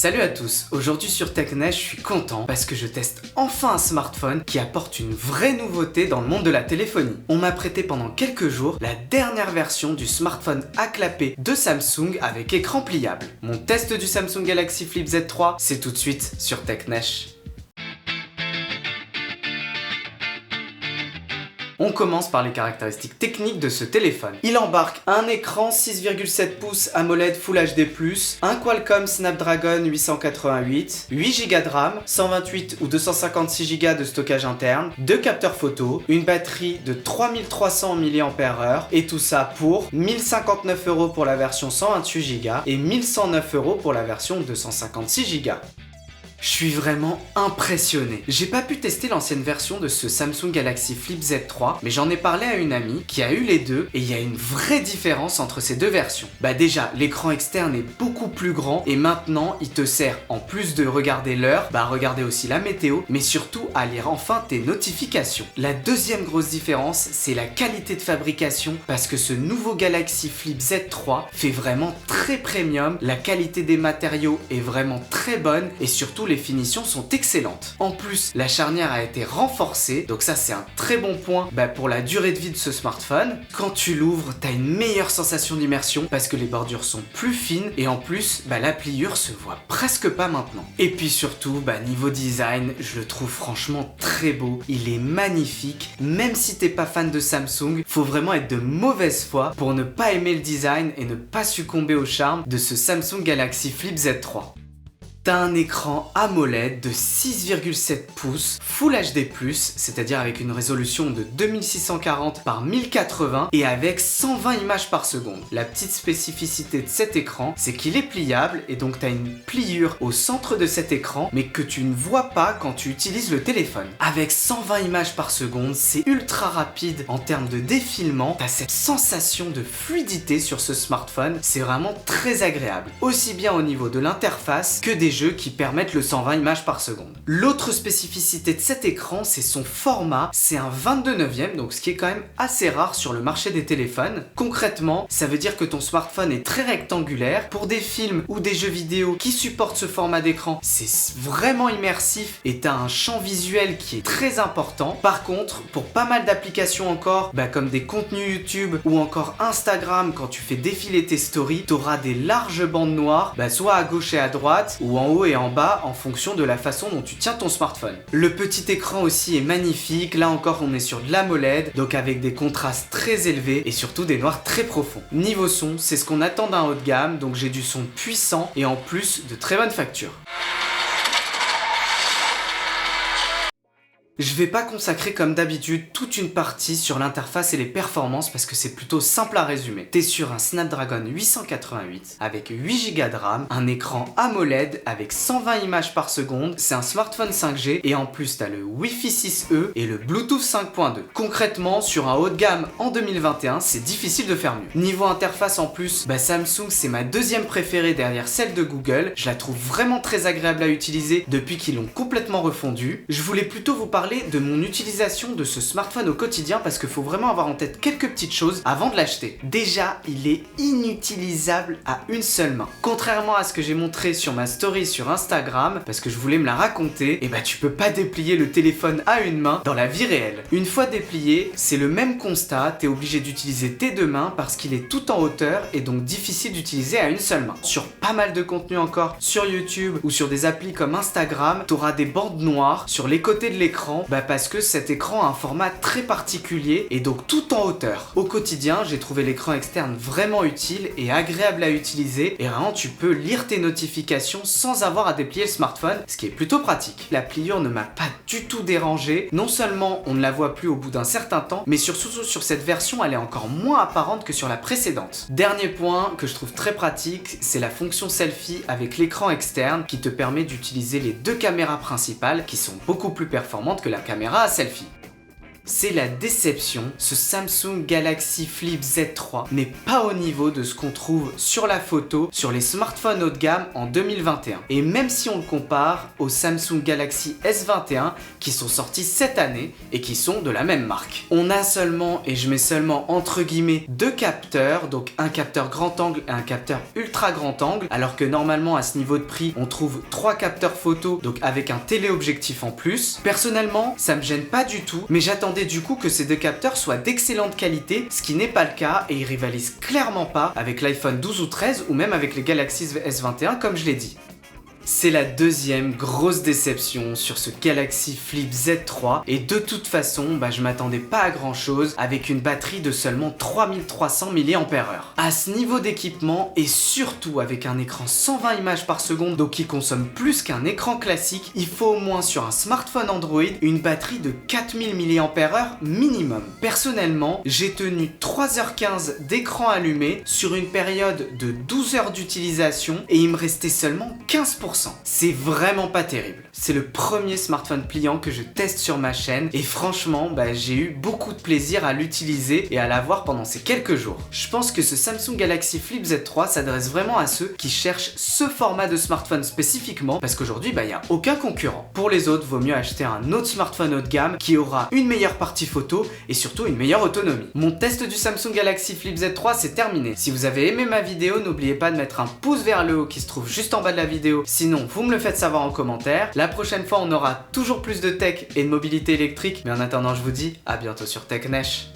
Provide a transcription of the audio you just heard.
Salut à tous, aujourd'hui sur TechNeige, je suis content parce que je teste enfin un smartphone qui apporte une vraie nouveauté dans le monde de la téléphonie. On m'a prêté pendant quelques jours la dernière version du smartphone à clapet de Samsung avec écran pliable. Mon test du Samsung Galaxy Flip Z3, c'est tout de suite sur TechNeige. On commence par les caractéristiques techniques de ce téléphone. Il embarque un écran 6,7 pouces AMOLED Full HD+, un Qualcomm Snapdragon 888, 8 Go de RAM, 128 ou 256 Go de stockage interne, 2 capteurs photo, une batterie de 3300 mAh et tout ça pour 1059 € pour la version 128 Go et 1109 € pour la version 256 Go. Je suis vraiment impressionné. J'ai pas pu tester l'ancienne version de ce Samsung Galaxy Flip Z3, mais j'en ai parlé à une amie qui a eu les deux et il y a une vraie différence entre ces deux versions. Déjà, l'écran externe est beaucoup plus grand et maintenant il te sert, en plus de regarder l'heure, regarder aussi la météo, mais surtout à lire enfin tes notifications. La deuxième grosse différence, c'est la qualité de fabrication parce que ce nouveau Galaxy Flip Z3 fait vraiment très premium, la qualité des matériaux est vraiment très bonne et surtout les finitions sont excellentes. En plus, la charnière a été renforcée, donc ça c'est un très bon point pour la durée de vie de ce smartphone. Quand tu l'ouvres, t'as une meilleure sensation d'immersion parce que les bordures sont plus fines et en plus, la pliure se voit presque pas maintenant. Et puis surtout, niveau design, je le trouve franchement très beau. Il est magnifique. Même si t'es pas fan de Samsung, faut vraiment être de mauvaise foi pour ne pas aimer le design et ne pas succomber au charme de ce Samsung Galaxy Flip Z3. T'as un écran AMOLED de 6,7 pouces Full HD+, c'est-à-dire avec une résolution de 2640 par 1080 et avec 120 images par seconde. La petite spécificité de cet écran, c'est qu'il est pliable et donc t'as une pliure au centre de cet écran, mais que tu ne vois pas quand tu utilises le téléphone. Avec 120 images par seconde, c'est ultra rapide en termes de défilement. T'as cette sensation de fluidité sur ce smartphone, c'est vraiment très agréable. Aussi bien au niveau de l'interface que des jeux qui permettent le 120 images par seconde. L'autre spécificité de cet écran, c'est son format. C'est un 22/9, donc ce qui est quand même assez rare sur le marché des téléphones. Concrètement, ça veut dire que ton smartphone est très rectangulaire. Pour des films ou des jeux vidéo qui supportent ce format d'écran, c'est vraiment immersif et t'as un champ visuel qui est très important. Par contre, pour pas mal d'applications encore, comme des contenus YouTube ou encore Instagram, quand tu fais défiler tes stories, t'auras des larges bandes noires, soit à gauche et à droite, ou en haut et en bas en fonction de la façon dont tu tiens ton smartphone. Le petit écran aussi est magnifique, là encore on est sur de l'AMOLED, donc avec des contrastes très élevés et surtout des noirs très profonds. Niveau son, c'est ce qu'on attend d'un haut de gamme, donc j'ai du son puissant et en plus de très bonne facture. Je vais pas consacrer comme d'habitude toute une partie sur l'interface et les performances parce que c'est plutôt simple à résumer. T'es sur un Snapdragon 888 avec 8 Go de RAM, un écran AMOLED avec 120 images par seconde, c'est un smartphone 5G et en plus t'as le Wi-Fi 6E et le Bluetooth 5.2. Concrètement, sur un haut de gamme en 2021, c'est difficile de faire mieux. Niveau interface en plus, Samsung c'est ma deuxième préférée derrière celle de Google. Je la trouve vraiment très agréable à utiliser depuis qu'ils l'ont complètement refondue. Je voulais plutôt vous parler de mon utilisation de ce smartphone au quotidien parce qu'il faut vraiment avoir en tête quelques petites choses avant de l'acheter. Déjà, il est inutilisable à une seule main. Contrairement à ce que j'ai montré sur ma story sur Instagram, parce que je voulais me la raconter, tu peux pas déplier le téléphone à une main dans la vie réelle. Une fois déplié, c'est le même constat, t'es obligé d'utiliser tes deux mains parce qu'il est tout en hauteur et donc difficile d'utiliser à une seule main. Sur pas mal de contenu encore, sur YouTube ou sur des applis comme Instagram, t'auras des bandes noires sur les côtés de l'écran parce que cet écran a un format très particulier et donc tout en hauteur. Au quotidien, j'ai trouvé l'écran externe vraiment utile et agréable à utiliser et vraiment tu peux lire tes notifications sans avoir à déplier le smartphone, ce qui est plutôt pratique. La pliure ne m'a pas du tout dérangé. Non seulement on ne la voit plus au bout d'un certain temps, mais surtout sur cette version, elle est encore moins apparente que sur la précédente. Dernier point que je trouve très pratique, c'est la fonction selfie avec l'écran externe qui te permet d'utiliser les deux caméras principales qui sont beaucoup plus performantes que la caméra à selfie. C'est la déception, ce Samsung Galaxy Flip Z3 n'est pas au niveau de ce qu'on trouve sur la photo sur les smartphones haut de gamme en 2021. Et même si on le compare aux Samsung Galaxy S21 qui sont sortis cette année et qui sont de la même marque. On a seulement, et je mets seulement entre guillemets, 2 capteurs, donc un capteur grand angle et un capteur ultra grand angle, alors que normalement à ce niveau de prix on trouve 3 capteurs photo, donc avec un téléobjectif en plus. Personnellement, ça me gêne pas du tout, mais j'attendais du coup que ces 2 capteurs soient d'excellente qualité, ce qui n'est pas le cas et ils rivalisent clairement pas avec l'iPhone 12 ou 13 ou même avec les Galaxy S21 comme je l'ai dit. C'est la deuxième grosse déception sur ce Galaxy Flip Z3 et de toute façon, je m'attendais pas à grand chose avec une batterie de seulement 3300 mAh. À ce niveau d'équipement et surtout avec un écran 120 images par seconde, donc qui consomme plus qu'un écran classique, il faut au moins sur un smartphone Android une batterie de 4000 mAh minimum. Personnellement, j'ai tenu 3h15 d'écran allumé sur une période de 12 heures d'utilisation et il me restait seulement 15%. C'est vraiment pas terrible. C'est le premier smartphone pliant que je teste sur ma chaîne et franchement, j'ai eu beaucoup de plaisir à l'utiliser et à l'avoir pendant ces quelques jours. Je pense que ce Samsung Galaxy Flip Z3 s'adresse vraiment à ceux qui cherchent ce format de smartphone spécifiquement parce qu'aujourd'hui, il n'y a aucun concurrent. Pour les autres, vaut mieux acheter un autre smartphone haut de gamme qui aura une meilleure partie photo et surtout une meilleure autonomie. Mon test du Samsung Galaxy Flip Z3 c'est terminé. Si vous avez aimé ma vidéo, n'oubliez pas de mettre un pouce vers le haut qui se trouve juste en bas de la vidéo. Sinon, vous me le faites savoir en commentaire. La prochaine fois, on aura toujours plus de tech et de mobilité électrique. Mais en attendant, je vous dis à bientôt sur TechNesh.